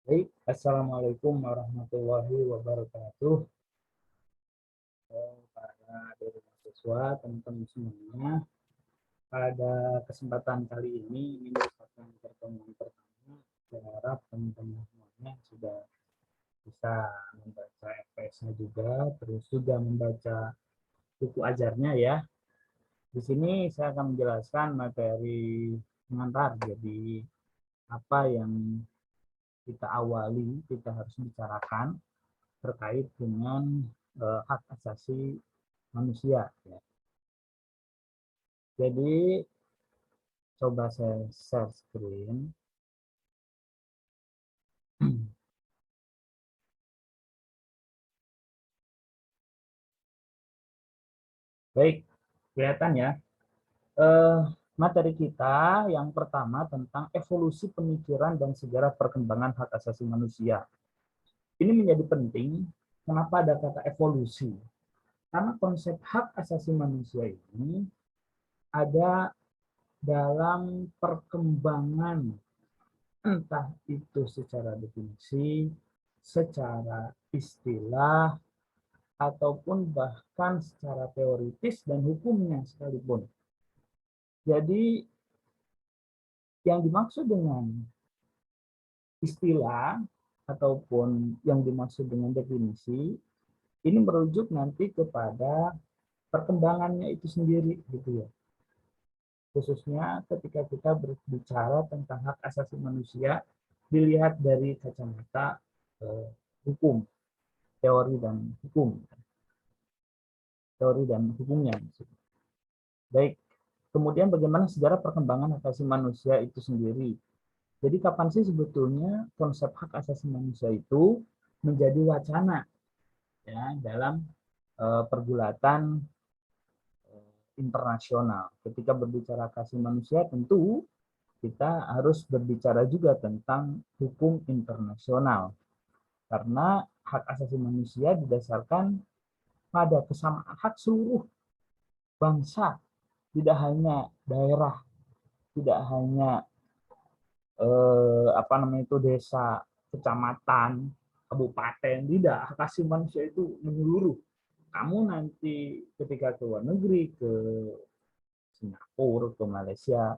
Baik, Assalamualaikum warahmatullahi wabarakatuh. Para dari mahasiswa, teman-teman semuanya. Pada kesempatan kali ini merupakan pertemuan pertama. Saya harap teman-teman semuanya sudah bisa membaca FPS-nya juga, terus juga membaca buku ajarnya ya. Di sini saya akan menjelaskan materi pengantar. Jadi apa yang kita awali, kita harus bicarakan terkait dengan hak asasi manusia. Ya. Jadi coba saya share screen. Baik, kelihatan ya. Eh, Materi kita yang pertama tentang evolusi pemikiran dan sejarah perkembangan hak asasi manusia. Ini menjadi penting. Kenapa ada kata evolusi? Karena konsep hak asasi manusia ini ada dalam perkembangan, entah itu secara definisi, secara istilah, ataupun bahkan secara teoritis dan hukumnya sekalipun. Jadi yang dimaksud dengan istilah ataupun yang dimaksud dengan definisi ini merujuk nanti kepada perkembangannya itu sendiri gitu ya. Khususnya ketika kita berbicara tentang hak asasi manusia dilihat dari kacamata hukum, teori dan hukum, teori dan hukumnya. Baik, kemudian bagaimana sejarah perkembangan hak asasi manusia itu sendiri. Jadi kapan sih sebetulnya konsep hak asasi manusia itu menjadi wacana ya dalam pergulatan internasional. Ketika berbicara hak asasi manusia tentu kita harus berbicara juga tentang hukum internasional. Karena hak asasi manusia didasarkan pada kesamaan hak seluruh bangsa, tidak hanya daerah, tidak hanya desa, kecamatan, kabupaten, tidak. Hak asasi manusia itu menyeluruh. Kamu nanti ketika ke luar negeri, ke Singapura, ke Malaysia,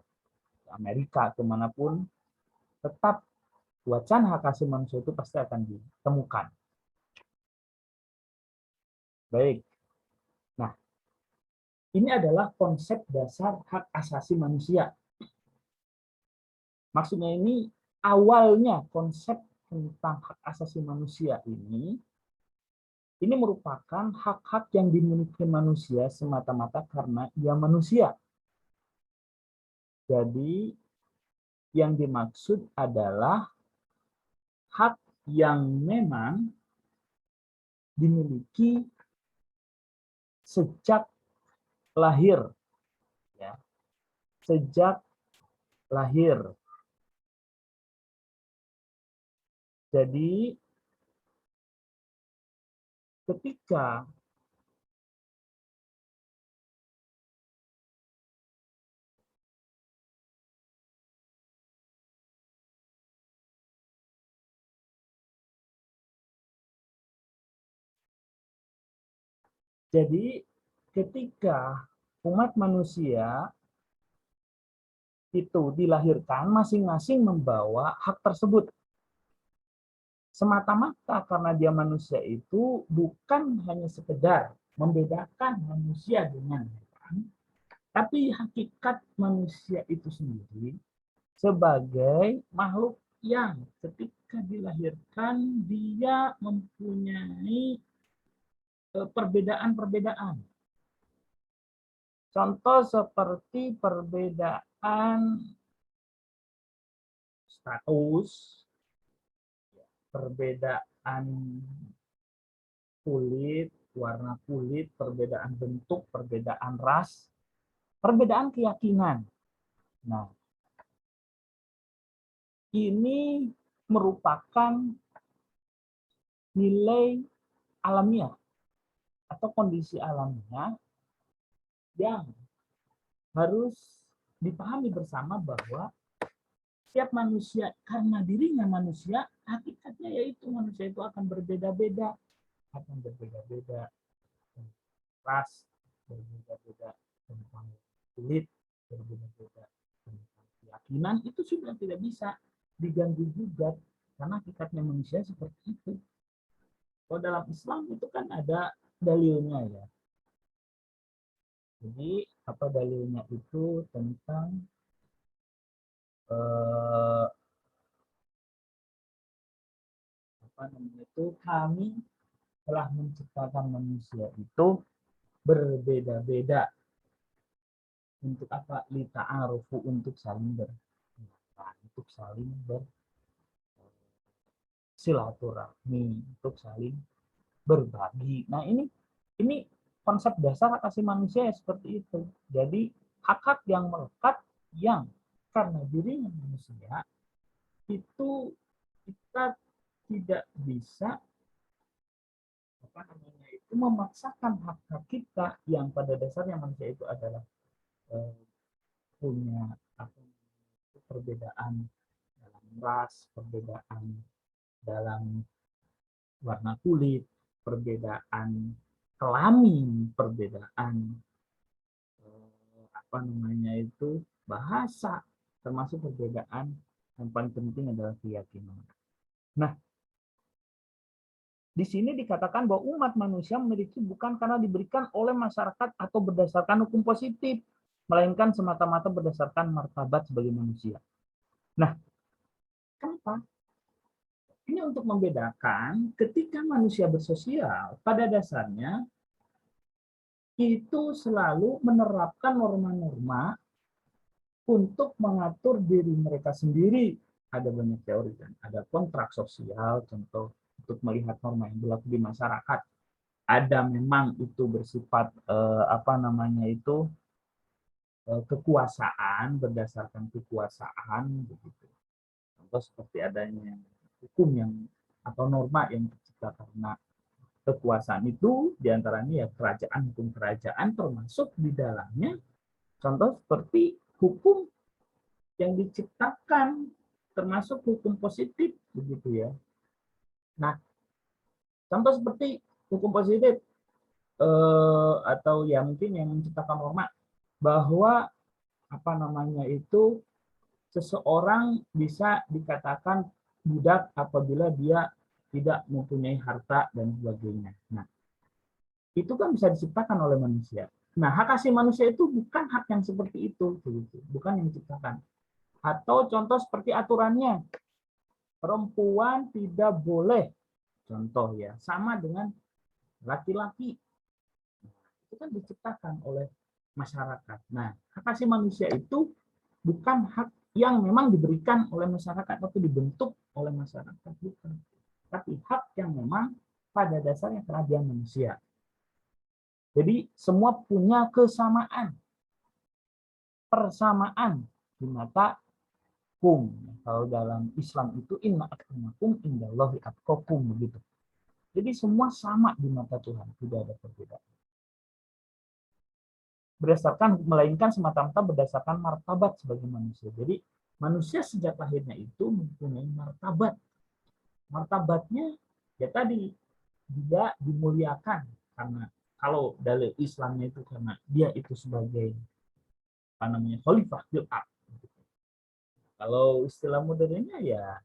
ke Amerika, kemanapun, tetap wacana hak asasi manusia itu pasti akan ditemukan. Baik. Nah, ini adalah konsep dasar hak asasi manusia. Maksudnya ini awalnya konsep tentang hak asasi manusia ini merupakan hak-hak yang dimiliki manusia semata-mata karena ia manusia. Jadi yang dimaksud adalah hak yang memang dimiliki sejak lahir, ya, sejak lahir. Jadi ketika umat manusia itu dilahirkan masing-masing membawa hak tersebut. Semata-mata karena dia manusia itu bukan hanya sekedar membedakan manusia dengan hewan, tapi hakikat manusia itu sendiri sebagai makhluk yang ketika dilahirkan dia mempunyai perbedaan-perbedaan. Contoh seperti perbedaan status, perbedaan kulit, warna kulit, perbedaan bentuk, perbedaan ras, perbedaan keyakinan. Nah, ini merupakan nilai alamiah atau kondisi alamiah yang harus dipahami bersama bahwa setiap manusia karena dirinya manusia hakikatnya yaitu manusia itu akan berbeda-beda, ras, berbeda-beda tentang kulit, berbeda-beda tentang keyakinan, itu sudah tidak bisa diganggu gugat karena hakikatnya manusia seperti itu. Kalau dalam Islam itu kan ada dalilnya ya. Jadi apa dalilnya itu tentang kami telah menciptakan manusia itu berbeda-beda untuk apa? Lita'arufu, untuk saling bersilaturahmi, untuk saling berbagi. Nah, ini konsep dasar hak asasi manusia ya seperti itu. Jadi hak-hak yang melekat yang karena dirinya manusia itu kita tidak bisa memaksakan hak-hak kita yang pada dasarnya manusia itu adalah punya perbedaan dalam ras, perbedaan dalam warna kulit, perbedaan kelamin, perbedaan bahasa, termasuk perbedaan yang paling penting adalah keyakinan. Nah, di sini dikatakan bahwa umat manusia memiliki bukan karena diberikan oleh masyarakat atau berdasarkan hukum positif, melainkan semata-mata berdasarkan martabat sebagai manusia. Nah, kenapa? Ini untuk membedakan ketika manusia bersosial, pada dasarnya itu selalu menerapkan norma-norma untuk mengatur diri mereka sendiri. Ada banyak teori kan, ada kontrak sosial, contoh untuk melihat norma yang berlaku di masyarakat. Ada memang itu bersifat kekuasaan, berdasarkan kekuasaan begitu. Contoh seperti adanya hukum yang atau norma yang tercipta karena kekuasaan itu, diantaranya ya kerajaan, hukum kerajaan, termasuk di dalamnya contoh seperti hukum yang diciptakan, termasuk hukum positif begitu ya. Nah, contoh seperti hukum positif atau ya mungkin yang menciptakan norma bahwa seseorang bisa dikatakan budak apabila dia tidak mempunyai harta dan sebagainya. Nah, itu kan bisa diciptakan oleh manusia. Nah, hak asasi manusia itu bukan hak yang seperti itu, bukan yang diciptakan. Atau contoh seperti aturannya, perempuan tidak boleh, contoh ya, sama dengan laki-laki. Itu kan diciptakan oleh masyarakat. Nah, hak asasi manusia itu bukan hak yang memang diberikan oleh masyarakat atau dibentuk oleh masyarakat, bukan. Tapi hak yang memang pada dasarnya karena dia manusia. Jadi semua punya kesamaan, persamaan di mata hukum. Kalau dalam Islam itu inna akramakum indallahi atqakum begitu. Jadi semua sama di mata Tuhan, tidak ada perbedaan. Melainkan semata-mata berdasarkan martabat sebagai manusia. Jadi manusia sejak lahirnya itu mempunyai martabat. Martabatnya ya tadi dia dimuliakan karena kalau dalil Islamnya itu karena dia itu sebagai khalifah fil ardh. Kalau istilah modernnya ya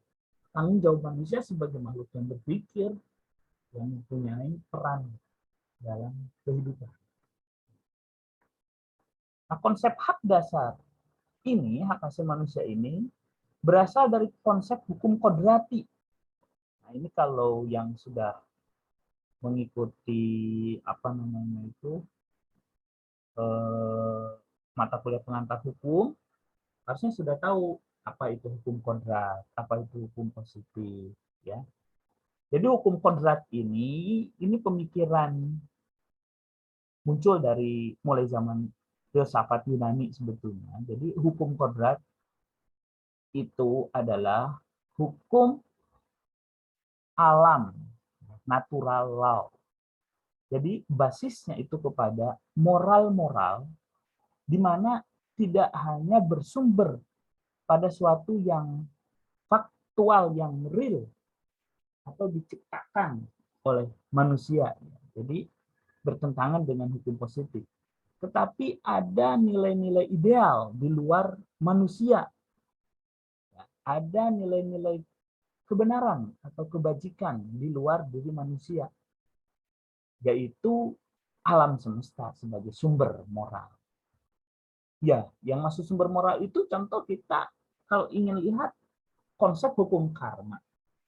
tanggung jawab manusia sebagai makhluk yang berpikir, yang mempunyai peran dalam kehidupan. Nah, konsep hak dasar ini, hak asasi manusia ini berasal dari konsep hukum kodrati. Nah, ini kalau yang sudah mengikuti mata kuliah pengantar hukum, harusnya sudah tahu apa itu hukum kodrat, apa itu hukum positif, ya. Jadi hukum kodrat ini pemikiran muncul dari mulai zaman filsafat Yunani sebetulnya. Jadi hukum kodrat itu adalah hukum alam, natural law. Jadi basisnya itu kepada moral-moral di mana tidak hanya bersumber pada suatu yang faktual, yang real, atau diciptakan oleh manusia. Jadi bertentangan dengan hukum positif. Tetapi ada nilai-nilai ideal di luar manusia. Ada nilai-nilai kebenaran atau kebajikan di luar diri manusia, yaitu alam semesta sebagai sumber moral. Ya, yang masuk sumber moral itu contoh kita kalau ingin lihat konsep hukum karma.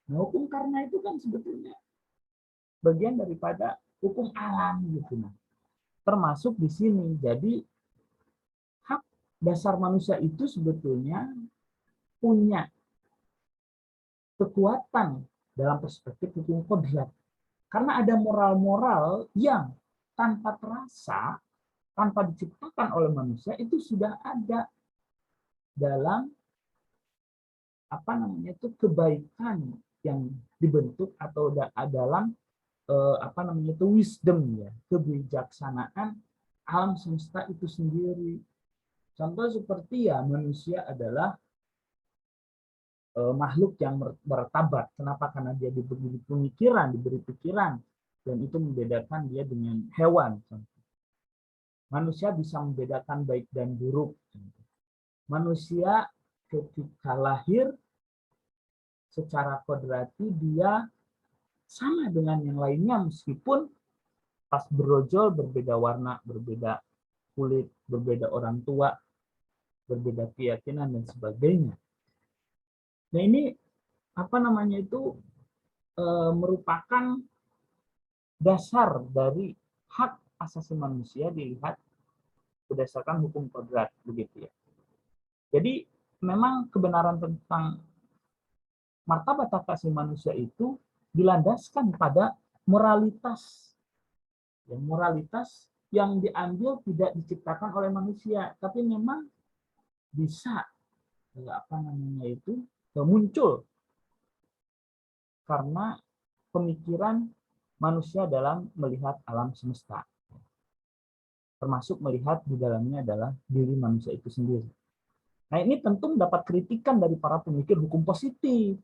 Nah, hukum karma itu kan sebetulnya bagian daripada hukum alam gitu. Nah, termasuk di sini. Jadi hak dasar manusia itu sebetulnya punya kekuatan dalam perspektif hukum kodrat. Karena ada moral-moral yang tanpa terasa, tanpa diciptakan oleh manusia, itu sudah ada dalam kebaikan yang dibentuk atau dalam wisdom, ya, kebijaksanaan alam semesta itu sendiri. Contoh seperti ya manusia adalah makhluk yang bertabat. Kenapa? Karena dia diberi pemikiran, dan itu membedakan dia dengan hewan. Manusia bisa membedakan baik dan buruk. Manusia ketika lahir secara kodrati dia sama dengan yang lainnya, meskipun pas berojol berbeda warna, berbeda kulit, berbeda orang tua, berbeda keyakinan dan sebagainya. Nah, ini merupakan dasar dari hak asasi manusia dilihat berdasarkan hukum kodrat, begitu ya. Jadi memang kebenaran tentang martabat hak asasi manusia itu dilandaskan pada moralitas, ya, moralitas yang diambil tidak diciptakan oleh manusia, tapi memang bisa muncul karena pemikiran manusia dalam melihat alam semesta, termasuk melihat di dalamnya adalah diri manusia itu sendiri. Nah, ini tentu mendapat kritikan dari para pemikir hukum positif.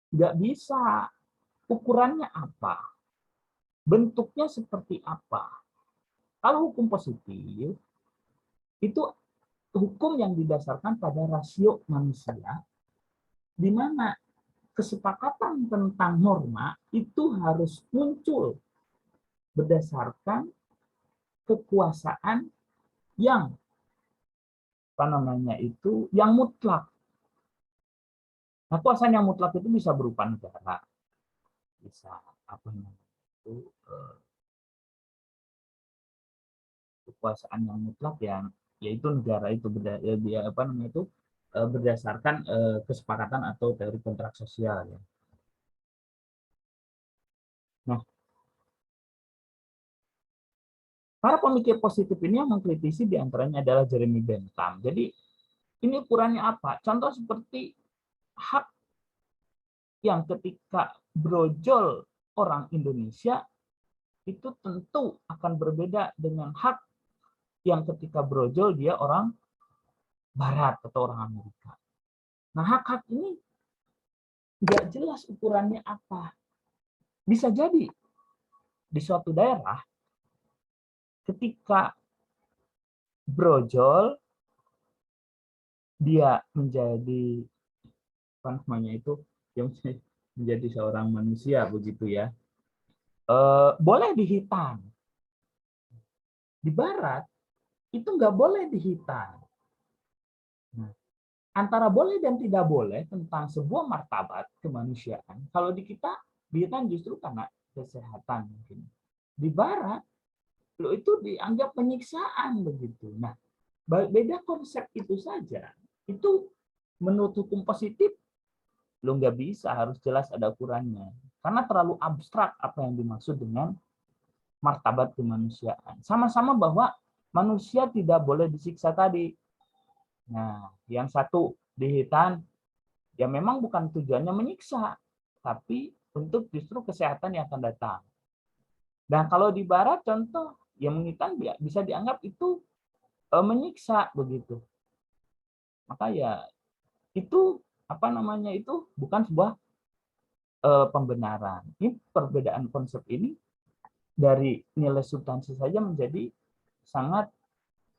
Nggak bisa. Ukurannya apa? Bentuknya seperti apa? Kalau hukum positif, itu hukum yang didasarkan pada rasio manusia, di mana kesepakatan tentang norma itu harus muncul berdasarkan kekuasaan yang yang mutlak. Nah, kekuasaan yang mutlak itu bisa berupa negara, bisa kekuasaan yang mutlak yang yaitu negara itu berdasarkan kesepakatan atau teori kontrak sosial, ya. Nah, para pemikir positif ini yang mengkritisi diantaranya adalah Jeremy Bentham. Jadi ini ukurannya apa? Contoh seperti hak yang ketika brojol orang Indonesia itu tentu akan berbeda dengan hak yang ketika brojol dia orang Barat atau orang Amerika. Nah, hak-hak ini nggak jelas ukurannya apa. Bisa jadi di suatu daerah ketika brojol dia menjadi dia menjadi seorang manusia, begitu ya. Boleh dihitan. Di Barat itu nggak boleh dihitan. Nah, antara boleh dan tidak boleh tentang sebuah martabat kemanusiaan, kalau di kita dihitan justru karena kesehatan mungkin. Di Barat lo itu dianggap penyiksaan, begitu. Nah, beda konsep itu saja. Itu menurut hukum positif lo nggak bisa, harus jelas ada ukurannya. Karena terlalu abstrak apa yang dimaksud dengan martabat kemanusiaan. Sama-sama bahwa manusia tidak boleh disiksa tadi. Nah, yang satu dihitan, ya memang bukan tujuannya menyiksa, tapi untuk justru kesehatan yang akan datang. Dan kalau di Barat contoh, yang menghitan bisa dianggap itu menyiksa, begitu. Maka ya itu itu bukan sebuah pembenaran. Ini perbedaan konsep ini dari nilai substansi saja menjadi sangat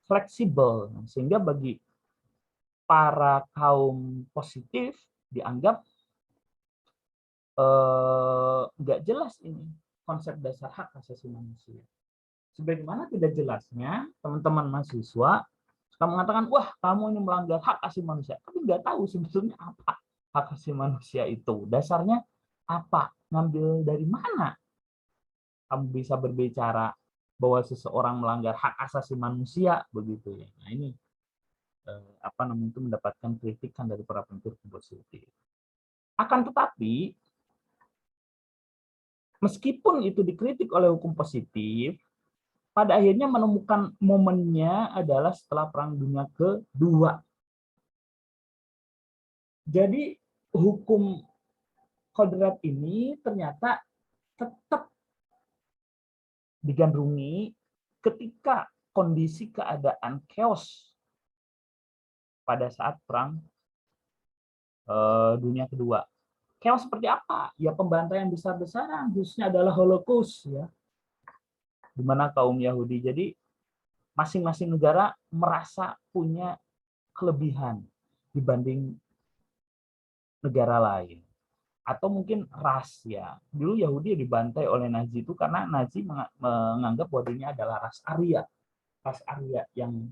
fleksibel, sehingga bagi para kaum positif dianggap nggak jelas ini konsep dasar hak asasi manusia. Sebagaimana tidak jelasnya teman-teman mahasiswa suka mengatakan, wah kamu ini melanggar hak asasi manusia, tapi nggak tahu sebetulnya apa hak asasi manusia itu, dasarnya apa, ngambil dari mana kamu bisa berbicara bahwa seseorang melanggar hak asasi manusia begitu ya. Nah ini apa namanya itu mendapatkan kritikan dari para pemikir positif. Akan tetapi meskipun itu dikritik oleh hukum positif, pada akhirnya menemukan momennya adalah setelah Perang Dunia Kedua. Jadi hukum kodrat ini ternyata tetap digandrungi ketika kondisi keadaan chaos pada saat Perang Dunia Kedua. Chaos seperti apa? Ya pembantaian besar-besaran, khususnya adalah Holocaust ya, di mana kaum Yahudi. Jadi masing-masing negara merasa punya kelebihan dibanding negara lain. Atau mungkin ras ya. Dulu Yahudi dibantai oleh Nazi itu karena Nazi menganggap bahwa dirinya adalah ras Arya. Ras Arya yang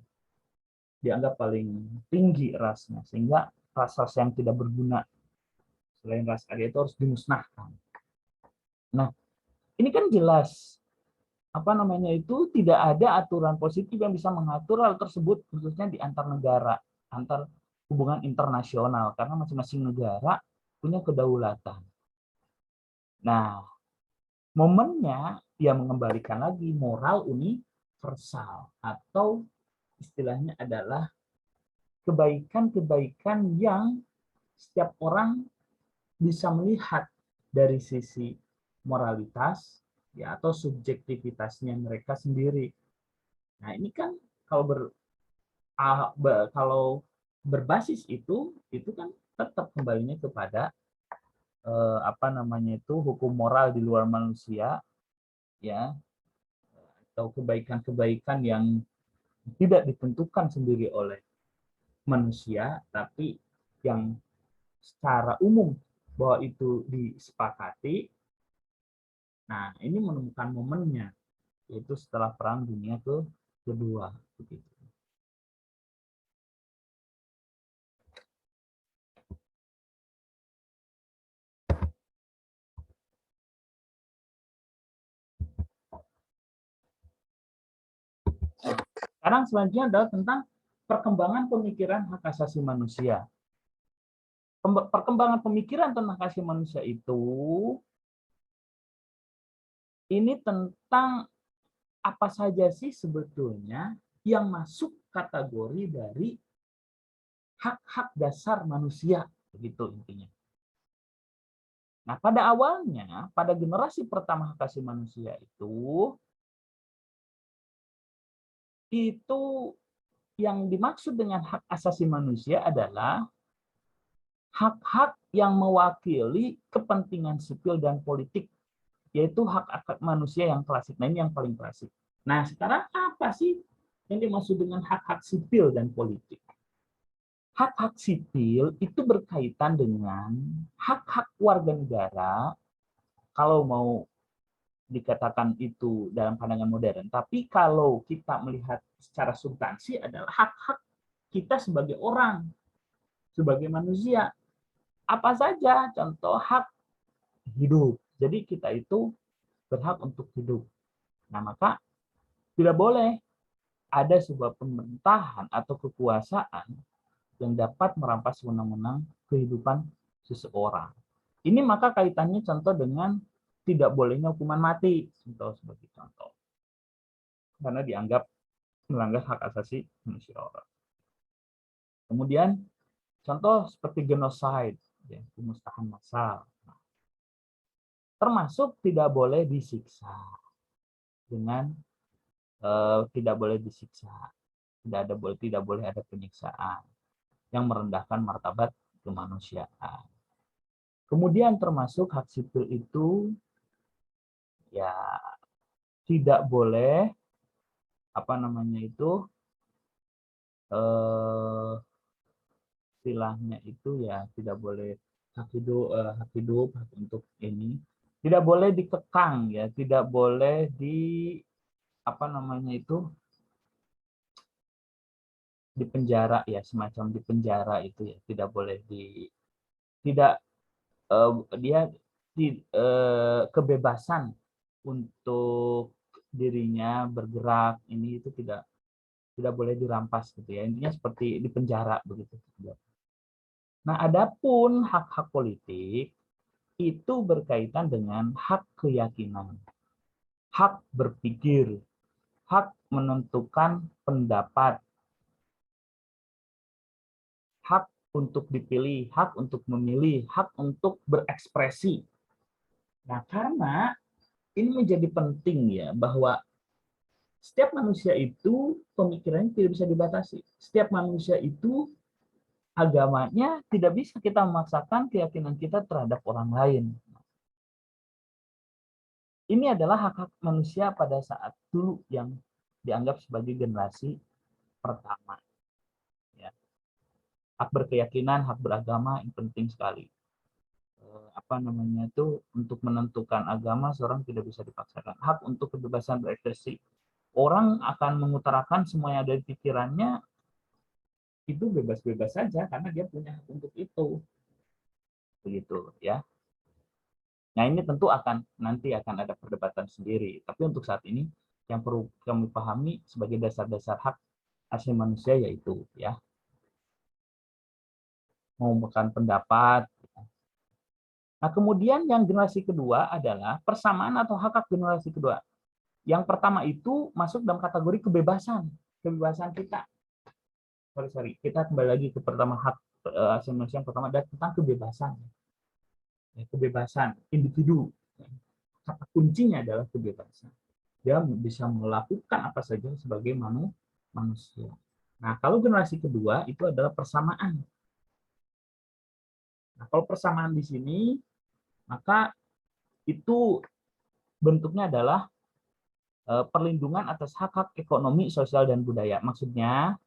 dianggap paling tinggi rasnya. Sehingga ras-ras yang tidak berguna selain ras Arya itu harus dimusnahkan. Nah, ini kan jelas apa namanya itu tidak ada aturan positif yang bisa mengatur hal tersebut, khususnya di antar negara, antar hubungan internasional, karena masing-masing negara punya kedaulatan. Nah, momennya ya mengembalikan lagi moral universal, atau istilahnya adalah kebaikan-kebaikan yang setiap orang bisa melihat dari sisi moralitas ya atau subjektivitasnya mereka sendiri. Nah, ini kan kalau berbasis itu kan tetap kembalinya kepada apa namanya itu hukum moral di luar manusia ya, atau kebaikan-kebaikan yang tidak ditentukan sendiri oleh manusia, tapi yang secara umum bahwa itu disepakati. Nah, ini menemukan momennya, yaitu setelah Perang Dunia Kedua. Begitu. Sekarang selanjutnya adalah tentang perkembangan pemikiran hak asasi manusia. Perkembangan pemikiran tentang hak asasi manusia itu ini tentang apa saja sih sebetulnya yang masuk kategori dari hak-hak dasar manusia, begitu intinya. Nah, pada awalnya, pada generasi pertama hak asasi manusia itu yang dimaksud dengan hak asasi manusia adalah hak-hak yang mewakili kepentingan sipil dan politik, yaitu hak-hak manusia yang klasik. Nah, ini yang paling klasik. Nah, sekarang apa sih yang dimaksud dengan hak-hak sipil dan politik? Hak-hak sipil itu berkaitan dengan hak-hak warga negara, kalau mau dikatakan itu dalam pandangan modern. Tapi kalau kita melihat secara substansi adalah hak-hak kita sebagai orang, sebagai manusia. Apa saja? Contoh hak hidup. Jadi kita itu berhak untuk hidup. Nah, maka tidak boleh ada sebuah pemerintahan atau kekuasaan yang dapat merampas wewenang kehidupan seseorang. Ini maka kaitannya contoh dengan tidak bolehnya hukuman mati, contoh sebagai contoh. Karena dianggap melanggar hak asasi manusia orang. Kemudian contoh seperti genosida, ya, pemusnahan massal. Termasuk tidak boleh disiksa dengan tidak boleh disiksa, tidak boleh ada penyiksaan yang merendahkan martabat kemanusiaan. Kemudian termasuk hak sipil itu ya tidak boleh apa namanya itu istilahnya itu ya tidak boleh hak hidup hak untuk ini tidak boleh dikekang ya, tidak boleh di apa namanya itu di penjara ya, semacam di penjara itu ya, tidak boleh tidak dia kebebasan untuk dirinya bergerak ini itu tidak boleh dirampas gitu ya, intinya seperti di penjara begitu. Nah, adapun hak-hak politik itu berkaitan dengan hak keyakinan, hak berpikir, hak menentukan pendapat, hak untuk dipilih, hak untuk memilih, hak untuk berekspresi. Nah, karena ini menjadi penting ya, bahwa setiap manusia itu pemikirannya tidak bisa dibatasi. Setiap manusia itu agamanya tidak bisa kita memaksakan keyakinan kita terhadap orang lain. Ini adalah hak-hak manusia pada saat dulu yang dianggap sebagai generasi pertama. Ya. Hak berkeyakinan, hak beragama yang penting sekali. Apa namanya itu untuk menentukan agama seorang tidak bisa dipaksakan. Hak untuk kebebasan berekspresi. Orang akan mengutarakan semua yang ada di pikirannya itu bebas-bebas saja karena dia punya hak untuk itu. Begitu ya. Nah, ini tentu nanti akan ada perdebatan sendiri. Tapi untuk saat ini yang perlu kami pahami sebagai dasar-dasar hak asasi manusia yaitu ya mengumumkan pendapat. Nah, kemudian yang generasi kedua adalah persamaan atau hak-hak generasi kedua. Yang pertama itu masuk dalam kategori kebebasan kita. Kita kembali lagi ke pertama hak asasi manusia yang pertama adalah tentang kebebasan. Ya, kebebasan individu. Kata kuncinya adalah kebebasan. Dia bisa melakukan apa saja sebagai manusia. Nah, kalau generasi kedua itu adalah persamaan. Nah, kalau persamaan di sini, maka itu bentuknya adalah perlindungan atas hak-hak ekonomi, sosial, dan budaya. Maksudnya,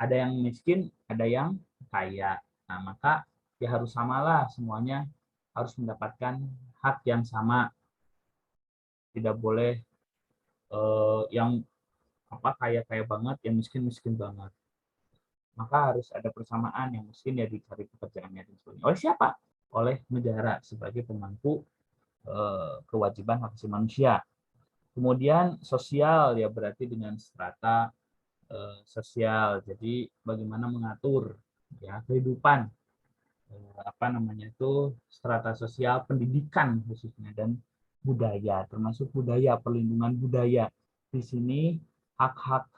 ada yang miskin, ada yang kaya. Nah, maka ya harus samalah semuanya harus mendapatkan hak yang sama. Tidak boleh yang kaya banget, yang miskin banget. Maka harus ada persamaan, yang miskin ya dicari pekerjaannya dan sebagainya. Oleh siapa? Oleh negara sebagai pemangku kewajiban hak asasi manusia. Kemudian sosial ya berarti dengan strata sosial. Jadi bagaimana mengatur ya kehidupan apa namanya itu strata sosial, pendidikan khususnya dan budaya, termasuk budaya, perlindungan budaya. Di sini hak-hak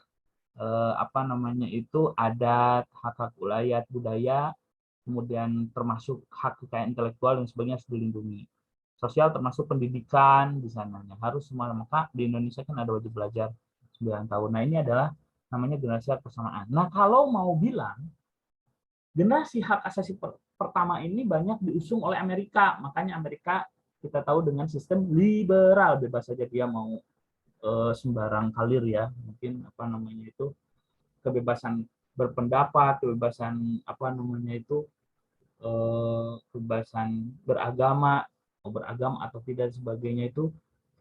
apa namanya itu adat, hak-hak ulayat budaya, kemudian termasuk hak kekayaan intelektual dan sebagainya harus dilindungi. Sosial termasuk pendidikan di sananya harus semua, maka di Indonesia kan ada wajib belajar 9 tahun. Nah, ini adalah namanya generasi hak persamaan. Nah, kalau mau bilang generasi hak asasi pertama ini banyak diusung oleh Amerika, makanya Amerika kita tahu dengan sistem liberal, bebas saja dia mau sembarang kalir ya, mungkin apa namanya itu kebebasan berpendapat, kebebasan apa namanya itu kebebasan beragama, mau beragama atau tidak sebagainya itu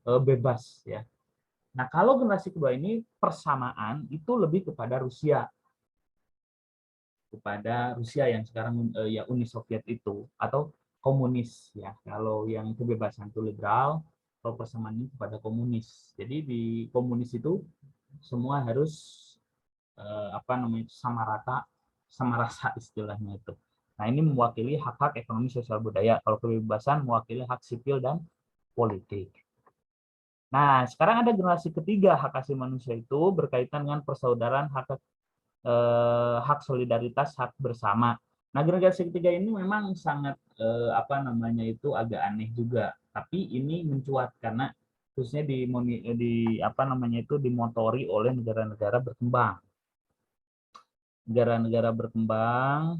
bebas ya. Nah, kalau generasi kedua ini persamaan itu lebih kepada Rusia yang sekarang ya Uni Soviet itu atau komunis ya. Kalau yang kebebasan itu liberal, kalau persamaan ini kepada komunis. Jadi di komunis itu semua harus apa namanya sama rata, sama rasa istilahnya itu. Nah, ini mewakili hak-hak ekonomi, sosial, budaya. Kalau kebebasan mewakili hak sipil dan politik. Nah, sekarang ada generasi ketiga hak asasi manusia itu berkaitan dengan persaudaraan, hak solidaritas, hak bersama. Nah, generasi ketiga ini memang sangat apa namanya itu agak aneh juga. Tapi ini mencuat karena khususnya di apa namanya itu dimotori oleh negara-negara berkembang. Negara-negara berkembang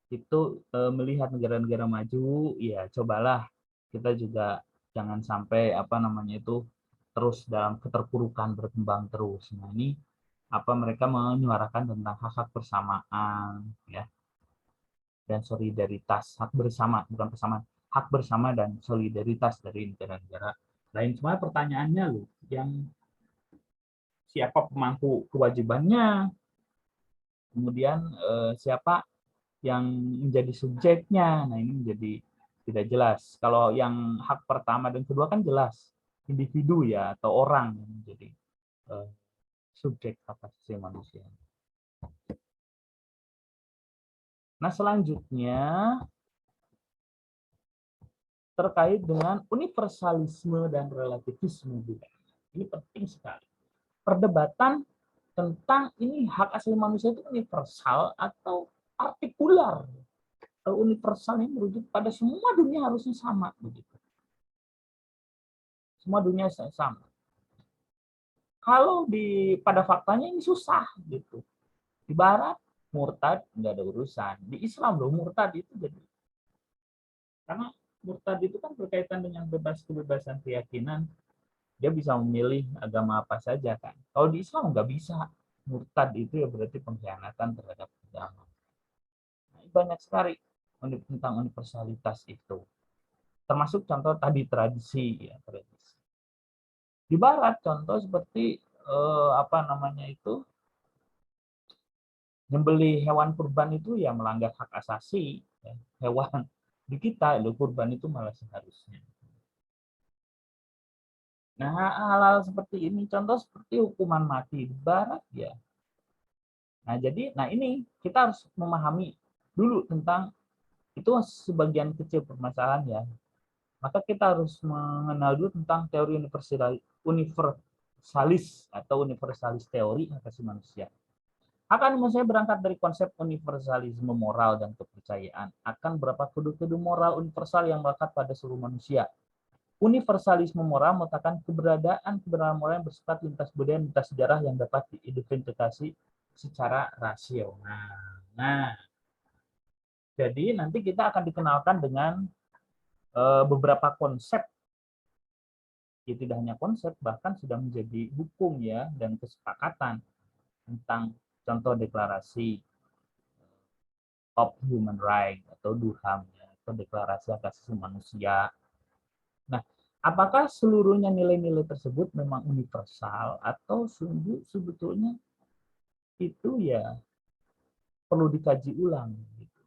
itu melihat negara-negara maju, ya cobalah kita juga jangan sampai apa namanya itu terus dalam keterpurukan berkembang terus. Nah ini apa mereka menyuarakan tentang hak-hak persamaan, ya, dan solidaritas, hak bersama, bukan persamaan, hak bersama dan solidaritas dari negara-negara lain. Cuma pertanyaannya loh, yang siapa pemangku kewajibannya, kemudian siapa yang menjadi subjeknya. Nah, ini menjadi tidak jelas. Kalau yang hak pertama dan kedua kan jelas, individu ya atau orang yang menjadi subjek hak asasi manusia. Nah, selanjutnya terkait dengan universalisme dan relativisme budaya. Ini penting sekali. Perdebatan tentang ini hak asasi manusia itu universal atau partikular. Kalau universal ini merujuk pada semua dunia harusnya sama begitu. Semua dunia sama. Kalau pada faktanya ini susah gitu. Di Barat murtad nggak ada urusan. Di Islam loh murtad itu jadi. Karena murtad itu kan berkaitan dengan kebebasan keyakinan. Dia bisa memilih agama apa saja kan. Kalau di Islam nggak bisa. Murtad itu ya berarti pengkhianatan terhadap agama. Nah, banyak sekali tentang universalitas itu. Termasuk contoh tadi tradisi ya, tradisi. Di Barat contoh seperti apa namanya itu nyembelih hewan kurban itu ya melanggar hak asasi ya. Hewan di kita lo kurban itu malah seharusnya. Nah, hal-hal seperti ini contoh seperti hukuman mati di Barat ya. Nah, jadi ini kita harus memahami dulu tentang itu sebagian kecil permasalahan ya. Maka kita harus mengenal dulu tentang teori universalis atau universalis teori hak asasi manusia. Hak asasi manusia berangkat dari konsep universalisme moral dan kepercayaan akan beberapa kode-kode moral universal yang melekat pada seluruh manusia. Universalisme moral mengatakan keberadaan moral yang bersifat lintas budaya, lintas sejarah yang dapat diidentifikasi secara rasional. Nah, jadi nanti kita akan dikenalkan dengan beberapa konsep, ya tidak hanya konsep, bahkan sudah menjadi hukum ya dan kesepakatan tentang contoh deklarasi of Human Rights atau DUHAM ya, atau deklarasi hak asasi manusia. Nah, apakah seluruhnya nilai-nilai tersebut memang universal atau sebetulnya itu ya perlu dikaji ulang gitu.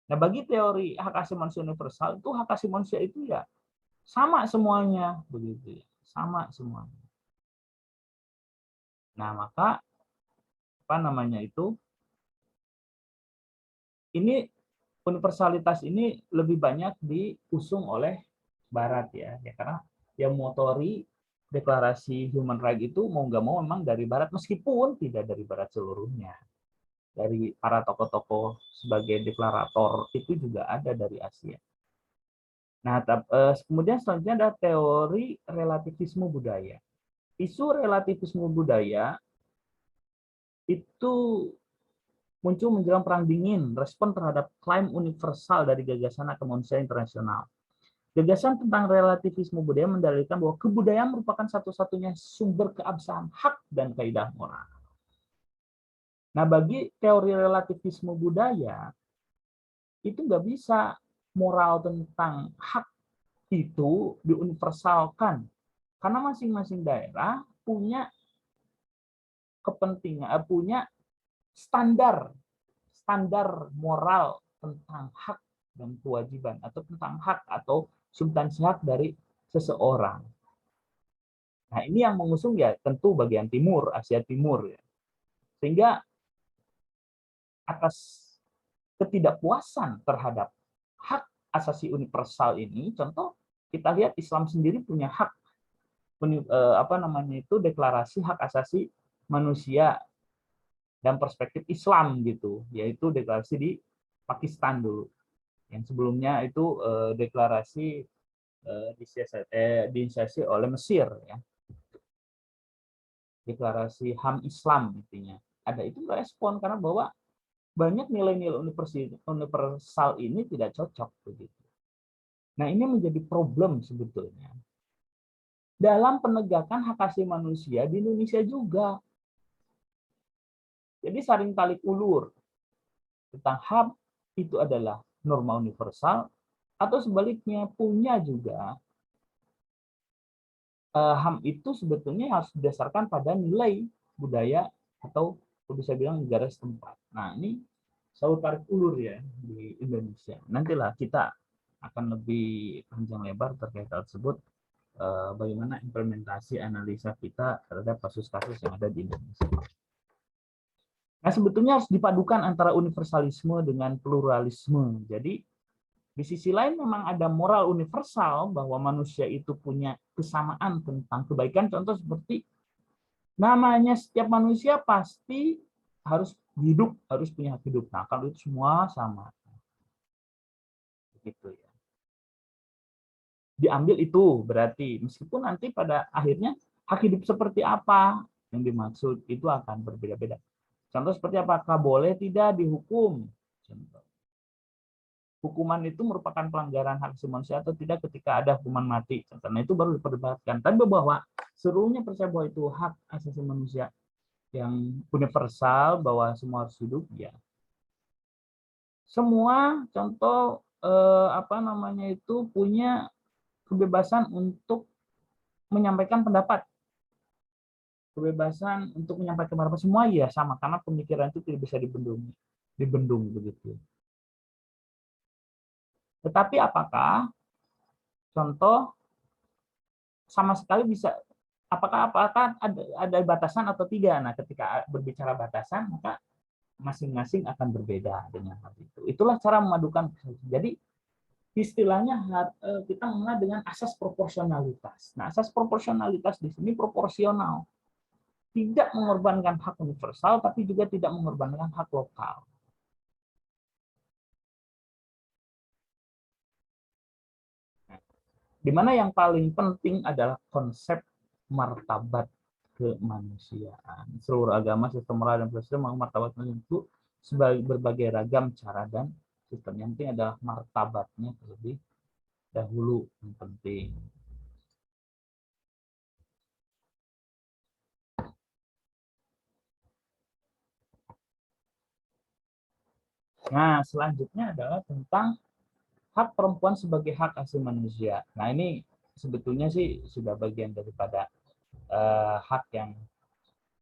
Nah, bagi teori hak asasi manusia universal itu hak asasi manusia itu ya sama semuanya begitu ya, sama semuanya. Nah, maka apa namanya itu ini universalitas ini lebih banyak diusung oleh Barat ya karena yang motori deklarasi human rights itu mau nggak mau memang dari Barat meskipun tidak dari Barat seluruhnya. Dari para tokoh-tokoh sebagai deklarator itu juga ada dari Asia. Nah, kemudian selanjutnya ada teori relativisme budaya. Isu relativisme budaya itu muncul menjelang Perang Dingin, respon terhadap klaim universal dari gagasan kemanusiaan internasional. Gagasan tentang relativisme budaya mendalilkan bahwa kebudayaan merupakan satu-satunya sumber keabsahan hak dan kaidah moral. Nah, bagi teori relativisme budaya, itu nggak bisa moral tentang hak itu diuniversalkan. Karena masing-masing daerah punya kepentingan, punya standar moral tentang hak dan kewajiban atau tentang hak atau substansi hak dari seseorang. Nah, ini yang mengusung ya tentu bagian timur, Asia Timur ya. Sehingga atas ketidakpuasan terhadap hak asasi universal ini, contoh kita lihat Islam sendiri punya hak apa namanya itu deklarasi hak asasi manusia dan perspektif Islam gitu, yaitu deklarasi di Pakistan dulu. Yang sebelumnya itu deklarasi diinisiasi oleh Mesir ya. Deklarasi HAM Islam intinya. Ada itu respon karena bahwa banyak nilai-nilai universal ini tidak cocok begitu. Nah, ini menjadi problem sebetulnya dalam penegakan hak asasi manusia di Indonesia juga. Jadi saling tarik ulur tentang HAM itu adalah norma universal, atau sebaliknya punya juga HAM itu sebetulnya harus didasarkan pada nilai budaya atau bisa bilang negara setempat. Nah, ini selalu tarik ulur ya di Indonesia. Nantilah kita akan lebih panjang lebar terkait hal tersebut, bagaimana implementasi analisa kita terhadap kasus-kasus yang ada di Indonesia. Nah, sebetulnya harus dipadukan antara universalisme dengan pluralisme. Jadi, di sisi lain memang ada moral universal bahwa manusia itu punya kesamaan tentang kebaikan. Contoh seperti namanya setiap manusia pasti harus hidup, harus punya hak hidup. Nah, kalau itu semua sama. Begitu ya. Diambil itu berarti meskipun nanti pada akhirnya hak hidup seperti apa yang dimaksud itu akan berbeda-beda. Contoh seperti apakah boleh tidak dihukum? Contoh. Hukuman itu merupakan pelanggaran hak asasi manusia atau tidak ketika ada hukuman mati. Contohnya itu baru diperdebatkan. Tapi bahwa seluruhnya percaya bahwa itu hak asasi manusia yang universal, bahwa semua harus hidup, ya. Semua contoh punya kebebasan untuk menyampaikan pendapat, kebebasan untuk menyampaikan pendapat, semua ya sama, karena pemikiran itu tidak bisa dibendung begitu. Tetapi apakah contoh sama sekali bisa, apakah ada batasan atau tidak? Nah, ketika berbicara batasan, maka masing-masing akan berbeda dengan hal itu. Itulah cara memadukan. Jadi istilahnya kita mengenal dengan asas proporsionalitas. Nah, asas proporsionalitas di sini proporsional. Tidak mengorbankan hak universal, tapi juga tidak mengorbankan hak lokal. Di mana yang paling penting adalah konsep martabat kemanusiaan. Seluruh agama, sistem moral, dan proses martabat manusia itu sebagai berbagai ragam cara dan sistem. Yang penting adalah martabatnya terlebih dahulu yang penting. Nah, selanjutnya adalah tentang hak perempuan sebagai hak asasi manusia. Nah, ini sebetulnya sih sudah bagian daripada hak yang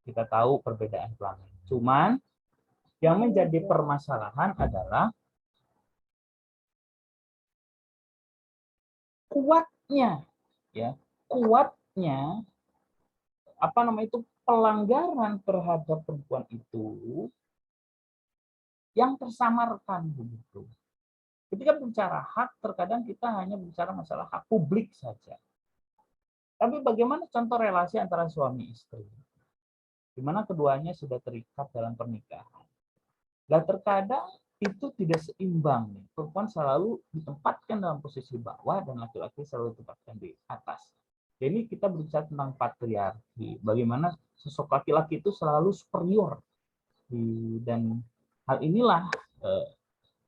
kita tahu perbedaan kelamin. Cuman yang menjadi permasalahan adalah kuatnya pelanggaran terhadap perempuan itu yang tersamarkan begitu. Ketika bicara hak, terkadang kita hanya bicara masalah hak publik saja. Tapi bagaimana contoh relasi antara suami istri, di mana keduanya sudah terikat dalam pernikahan. Dan terkadang itu tidak seimbang. Perempuan selalu ditempatkan dalam posisi bawah dan laki-laki selalu ditempatkan di atas. Jadi kita berbicara tentang patriarki. Bagaimana sosok laki-laki itu selalu superior. Dan hal inilah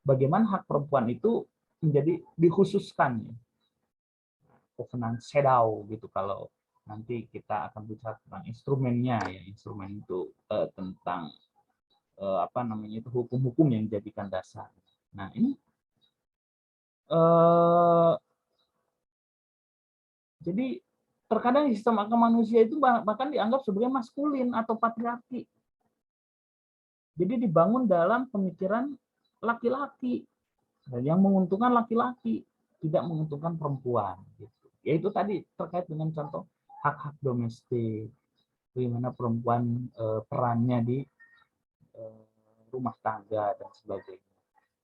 bagaimana hak perempuan itu menjadi dikhususkan. Kovenan Sedau gitu kalau nanti kita akan bicara tentang instrumennya ya, instrumen itu tentang itu hukum-hukum yang dijadikan dasar. Nah, ini jadi terkadang sistem agama manusia itu bahkan dianggap sebagai maskulin atau patriarki. Jadi dibangun dalam pemikiran laki-laki, yang menguntungkan laki-laki, tidak menguntungkan perempuan. Gitu. Yaitu tadi terkait dengan contoh hak-hak domestik, bagaimana perempuan perannya di rumah tangga dan sebagainya.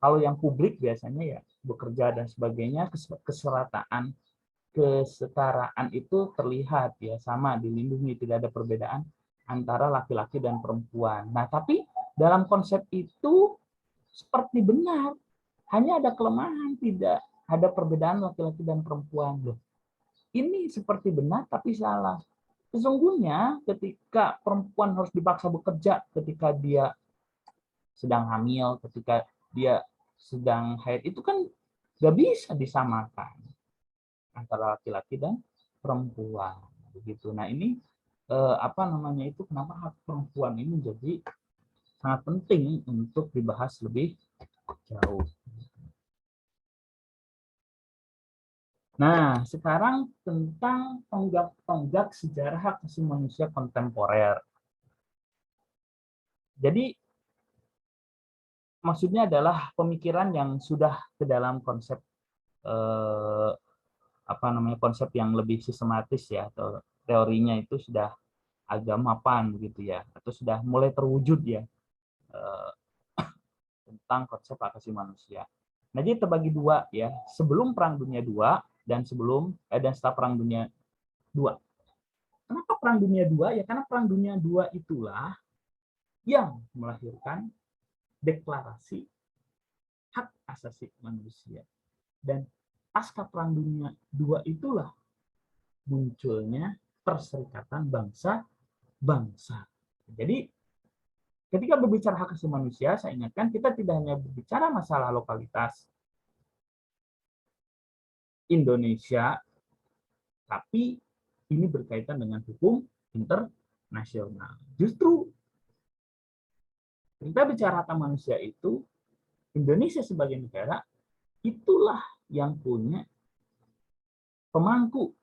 Kalau yang publik biasanya ya bekerja dan sebagainya, kesetaraan itu terlihat ya sama, dilindungi, tidak ada perbedaan antara laki-laki dan perempuan. Nah, tapi dalam konsep itu seperti benar, hanya ada kelemahan, tidak ada perbedaan laki-laki dan perempuan. Loh, ini seperti benar tapi salah. Sesungguhnya ketika perempuan harus dipaksa bekerja ketika dia sedang hamil, ketika dia sedang haid, itu kan nggak bisa disamakan antara laki-laki dan perempuan begitu. Nah ini apa namanya itu, kenapa hak perempuan ini menjadi sangat penting untuk dibahas lebih jauh. Nah, sekarang tentang tonggak sejarah hak asasi manusia kontemporer. Jadi, maksudnya adalah pemikiran yang sudah ke dalam konsep apa namanya, konsep yang lebih sistematis ya, atau teorinya itu sudah agak mapan gitu ya, atau sudah mulai terwujud ya tentang konsep hak asasi manusia. Nah, jadi terbagi dua ya, sebelum Perang Dunia II dan dan setelah Perang Dunia II. Kenapa Perang Dunia II? Ya karena Perang Dunia II itulah yang melahirkan deklarasi hak asasi manusia. Dan pasca Perang Dunia II itulah munculnya Perserikatan Bangsa-Bangsa. Jadi ketika berbicara hak asasi manusia, saya ingatkan kita tidak hanya berbicara masalah lokalitas Indonesia, tapi ini berkaitan dengan hukum internasional. Justru kita bicara hak manusia itu, Indonesia sebagai negara itulah yang punya pemangku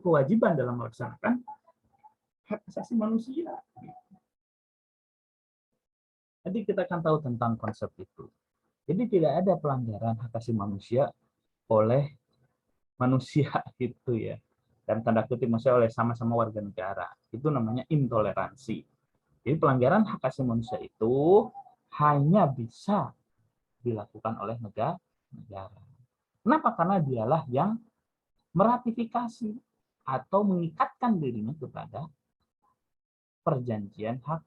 kewajiban dalam melaksanakan hak asasi manusia. Nanti kita akan tahu tentang konsep itu. Jadi tidak ada pelanggaran hak asasi manusia oleh manusia itu ya. Dan tanda kutip maksudnya oleh sama-sama warga negara. Itu namanya intoleransi. Jadi pelanggaran hak asasi manusia itu hanya bisa dilakukan oleh negara. Kenapa? Karena dialah yang meratifikasi atau mengikatkan dirinya kepada perjanjian hak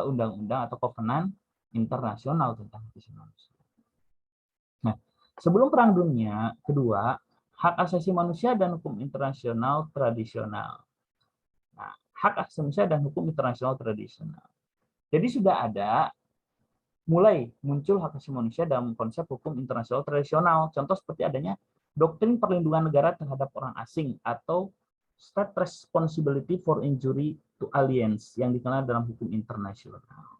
undang-undang atau kovenan internasional tentang hak asasi manusia. Nah, sebelum Perang Dunia Kedua, hak asasi manusia dan hukum internasional tradisional. Nah, hak asasi manusia dan hukum internasional tradisional. Jadi sudah ada mulai muncul hak asasi manusia dalam konsep hukum internasional tradisional. Contoh seperti adanya doktrin perlindungan negara terhadap orang asing atau State Responsibility for Injury to Aliens yang dikenal dalam hukum internasional.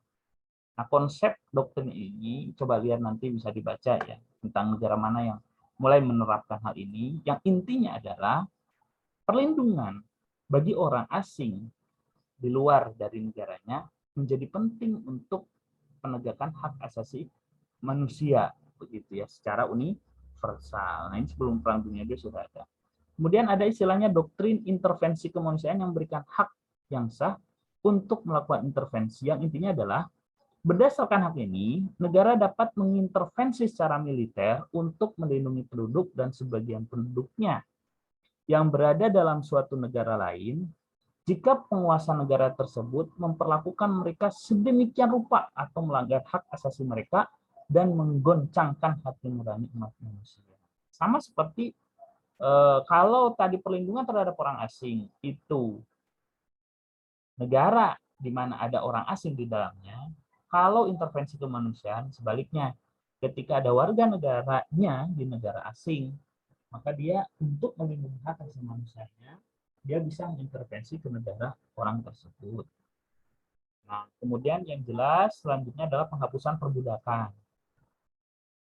Nah, konsep doktrin ini coba lihat nanti bisa dibaca ya tentang negara mana yang mulai menerapkan hal ini. Yang intinya adalah perlindungan bagi orang asing di luar dari negaranya menjadi penting untuk penegakan hak asasi manusia begitu ya secara universal. Nah, ini sebelum Perang Dunia II sudah ada. Kemudian ada istilahnya doktrin intervensi kemanusiaan yang memberikan hak yang sah untuk melakukan intervensi, yang intinya adalah berdasarkan hak ini, negara dapat mengintervensi secara militer untuk melindungi penduduk dan sebagian penduduknya yang berada dalam suatu negara lain jika penguasa negara tersebut memperlakukan mereka sedemikian rupa atau melanggar hak asasi mereka dan menggoncangkan hati nurani umat manusia. Sama seperti kalau tadi perlindungan terhadap orang asing itu negara di mana ada orang asing di dalamnya, kalau intervensi kemanusiaan sebaliknya, ketika ada warga negaranya di negara asing, maka dia untuk melindungi hak asasi manusianya, dia bisa mengintervensi ke negara orang tersebut. Nah, kemudian yang jelas selanjutnya adalah penghapusan perbudakan.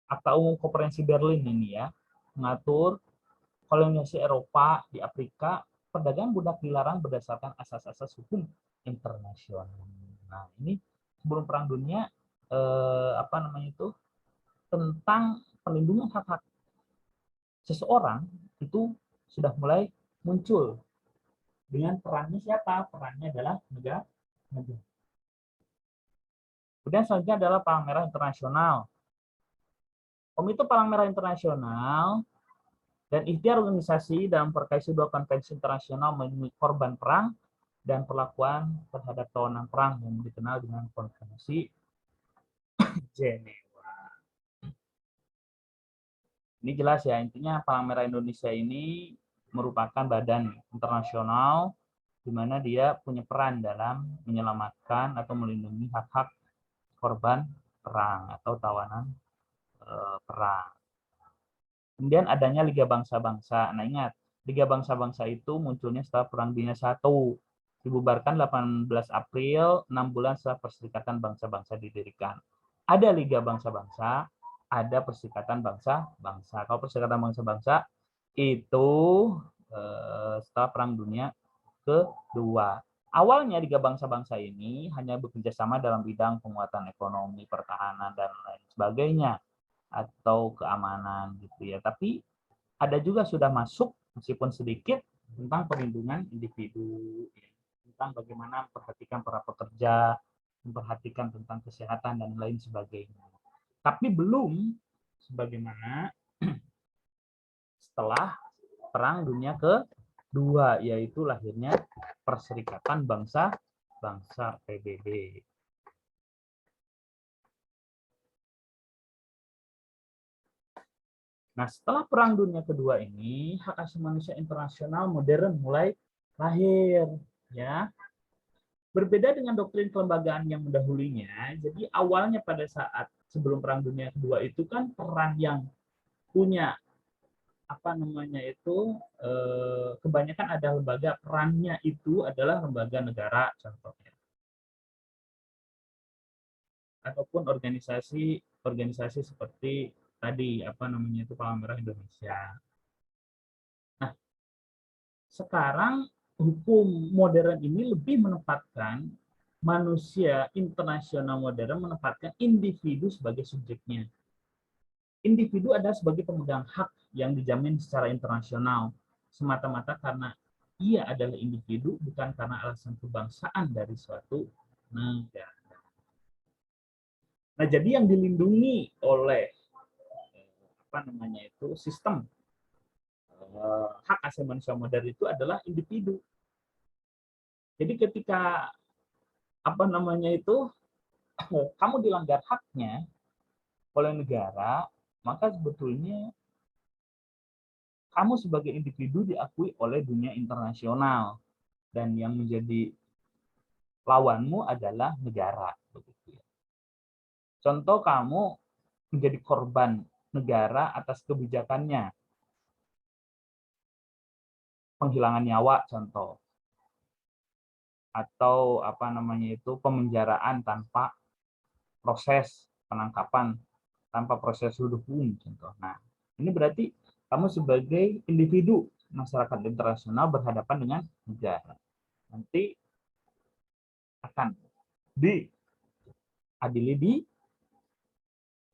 Akta Umum Konferensi Berlin ini ya, mengatur kolonialisasi Eropa di Afrika, perdagangan budak dilarang berdasarkan asas-asas hukum internasional. Nah, ini sebelum Perang Dunia apa namanya itu tentang perlindungan hak-hak seseorang itu sudah mulai muncul dengan perannya siapa? Perannya adalah negara. Kemudian selanjutnya adalah Palang Merah Internasional. Komite Palang Merah Internasional dan ikhtiar organisasi dalam perkaitan dua konvensi internasional melindungi korban perang dan perlakuan terhadap tawanan perang yang dikenal dengan Konvensi Jenewa. Ini jelas ya, intinya Palang Merah Indonesia ini merupakan badan internasional di mana dia punya peran dalam menyelamatkan atau melindungi hak-hak korban perang atau tawanan perang. Kemudian adanya Liga Bangsa-Bangsa. Nah ingat, Liga Bangsa-Bangsa itu munculnya setelah Perang Dunia I. Dibubarkan 18 April, 6 bulan setelah Perserikatan Bangsa-Bangsa didirikan. Ada Liga Bangsa-Bangsa, ada Perserikatan Bangsa-Bangsa. Kalau Perserikatan Bangsa-Bangsa itu setelah Perang Dunia kedua. Awalnya Liga Bangsa-Bangsa ini hanya bekerja sama dalam bidang penguatan ekonomi, pertahanan, dan lain sebagainya, atau keamanan gitu ya. Tapi ada juga sudah masuk meskipun sedikit tentang perlindungan individu, ya. Tentang bagaimana memperhatikan para pekerja, memperhatikan tentang kesehatan dan lain sebagainya. Tapi belum sebagaimana setelah Perang Dunia kedua, yaitu lahirnya Perserikatan Bangsa-Bangsa PBB. Nah, setelah Perang Dunia Kedua ini, hak asasi manusia internasional modern mulai lahir, ya. Berbeda dengan doktrin kelembagaan yang mendahulunya, jadi awalnya pada saat sebelum Perang Dunia Kedua itu kan peran yang punya kebanyakan ada lembaga, perannya itu adalah lembaga negara contohnya, ataupun organisasi seperti tadi Palang Merah Indonesia. Nah, sekarang hukum modern ini lebih menempatkan manusia internasional modern menempatkan individu sebagai subjeknya. Individu adalah sebagai pemegang hak yang dijamin secara internasional semata-mata karena ia adalah individu, bukan karena alasan kebangsaan dari suatu negara. Nah, jadi yang dilindungi oleh sistem hak asasi manusia modern itu adalah individu. Jadi ketika kamu dilanggar haknya oleh negara, maka sebetulnya kamu sebagai individu diakui oleh dunia internasional dan yang menjadi lawanmu adalah negara. Contoh, kamu menjadi korban negara atas kebijakannya, penghilangan nyawa contoh, atau pemenjaraan tanpa proses penangkapan, tanpa proses hukum contoh. Nah, ini berarti kamu sebagai individu masyarakat internasional berhadapan dengan negara. Nanti akan diadili di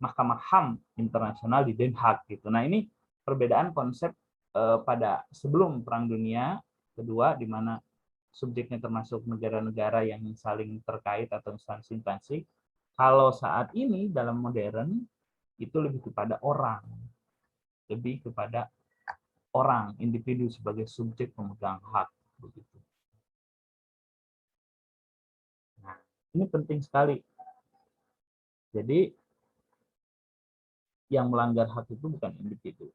Mahkamah HAM internasional di Den Haag gitu. Nah, ini perbedaan konsep pada sebelum Perang Dunia Kedua, di mana subjeknya termasuk negara-negara yang saling terkait atau instansi-instansi. Kalau saat ini dalam modern itu lebih kepada orang, individu sebagai subjek pemegang hak begitu. Nah, ini penting sekali. Jadi yang melanggar hak itu bukan individu,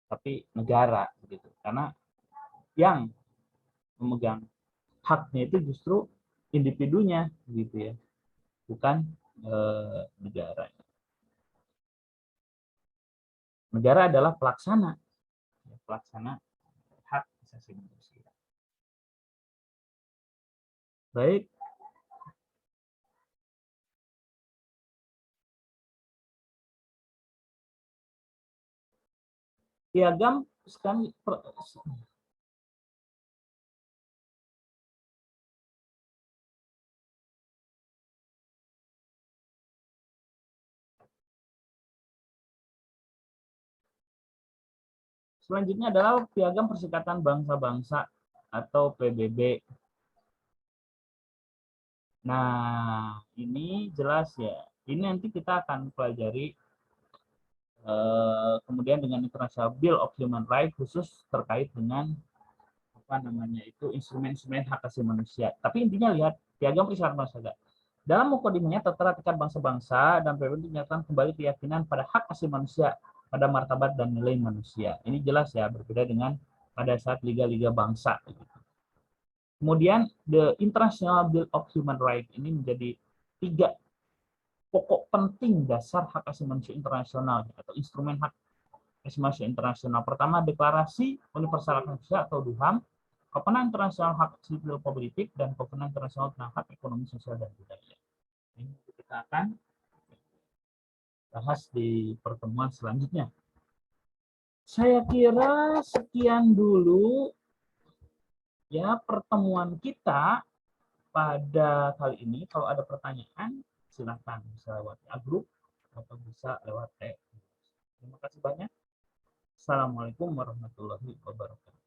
tapi negara begitu. Karena yang memegang haknya itu justru individunya gitu ya, bukan negara. Negara adalah pelaksana hak asasi manusia. Baik. Piagam sekarang selanjutnya adalah Piagam Perserikatan Bangsa-Bangsa atau PBB. Nah, ini jelas ya. Ini nanti kita akan pelajari kemudian dengan International Bill of Human Rights khusus terkait dengan instrumen-instrumen hak asasi manusia. Tapi intinya lihat Piagam Perserikatan Bangsa. Dalam mukadimahnya tertera tingkat bangsa-bangsa dan PBB menyatakan kembali keyakinan pada hak asasi manusia, pada martabat dan nilai manusia. Ini jelas ya, berbeda dengan pada saat liga-liga bangsa. Kemudian the International Bill of Human Rights ini menjadi 3 pokok penting dasar hak asasi manusia internasional atau instrumen hak asasi manusia internasional. Pertama, Deklarasi Universal Hak Manusia atau DUHAM, Kovenant Internasional Hak Sipil Politik, dan Kovenant Internasional tentang Hak Ekonomi, Sosial, dan Budaya. Ini kita akan bahas di pertemuan selanjutnya. Saya kira sekian dulu ya pertemuan kita pada kali ini. Kalau ada pertanyaan, silakan bisa lewat grup atau bisa lewat Terima kasih banyak. Assalamualaikum warahmatullahi wabarakatuh.